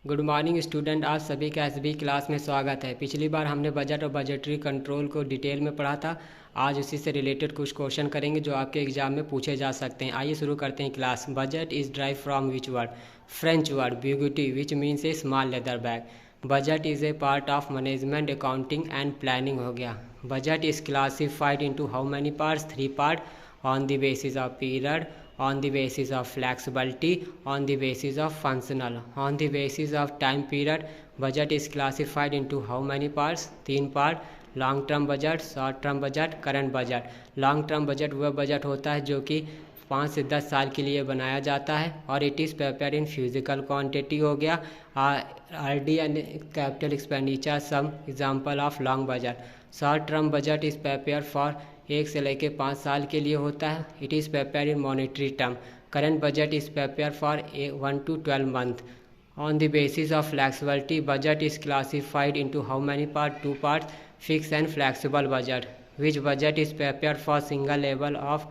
Good morning student, आप सभी का एसबी क्लास में स्वागत है। पिछली बार हमने बजट और बजटरी कंट्रोल को डिटेल में पढ़ा था। आज उसी से रिलेटेड कुछ क्वेश्चन करेंगे जो आपके एग्जाम में पूछे जा सकते हैं। आइए शुरू करते हैं class. Budget is drive from which word? French word bougette which means a small leather bag. Budget is a part of management, accounting and planning हो गया। Budget is classified into how many parts? 3 part. On the basis of period, on the basis of flexibility, on the basis of functional, on the basis of time period. Budget is classified into how many parts? 3 part. Long term budget, short term budget, current budget. Long term budget वह budget होता है जो कि 5 से 10 साल के लिए बनाया जाता है और it is prepare in physical quantity हो गया। R D and capital expenditure some example of long budget. Short term budget is prepare for 1 से लेकर 5 साल के लिए होता है। It is prepare in monetary term. Current budget is prepare for 1 to 12 month. On the basis of flexibility, budget is classified into how many parts? 2 parts. Fixed and flexible budget. Which budget is prepared for single level of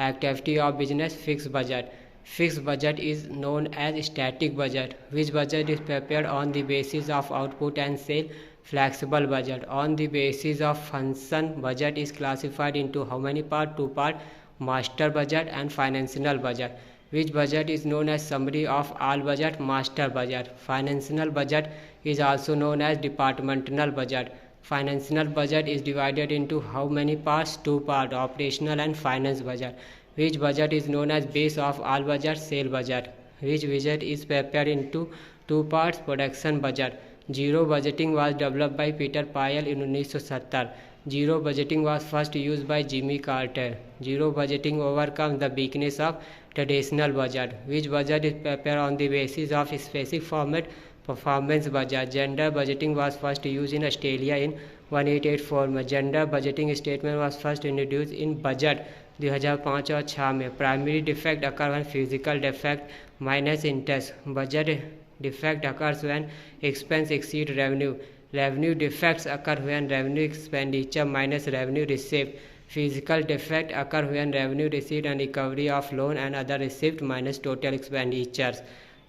activity of business? Fixed budget. Fixed budget is known as static budget. Which budget is prepared on the basis of output and sale? Flexible budget. On the basis of function, budget is classified into how many parts? 2 parts. Master budget and financial budget. Which budget is known as summary of all budget? Master budget. Financial budget is also known as departmental budget. Financial budget is divided into how many parts? 2 parts. Operational and finance budget. Which budget is known as base of all budget? Sale budget. Which budget is prepared into 2 parts? Production budget. Zero budgeting was developed by Peter Pyle in 1970. Zero budgeting was first used by Jimmy Carter. Zero budgeting overcomes the weakness of traditional budget. Which budget is prepared on the basis of specific format? Performance budget. Gender budgeting was first used in Australia in 1884 में। Gender budgeting statement was first introduced in budget 2005 और 6 में। Primary defect occur when physical defect minus interest. Budget defect occurs when expense exceed revenue. Revenue defects occur when revenue expenditure minus revenue received. Physical defect occur when revenue received and recovery of loan and other received minus total expenditures.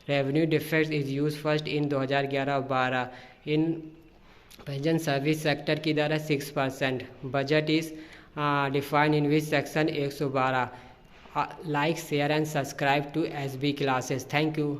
Revenue defects is used first in 2011-12 in present service sector की दर है 6%. Budget is defined in which section? 112. Like, share and subscribe to SB classes. Thank you.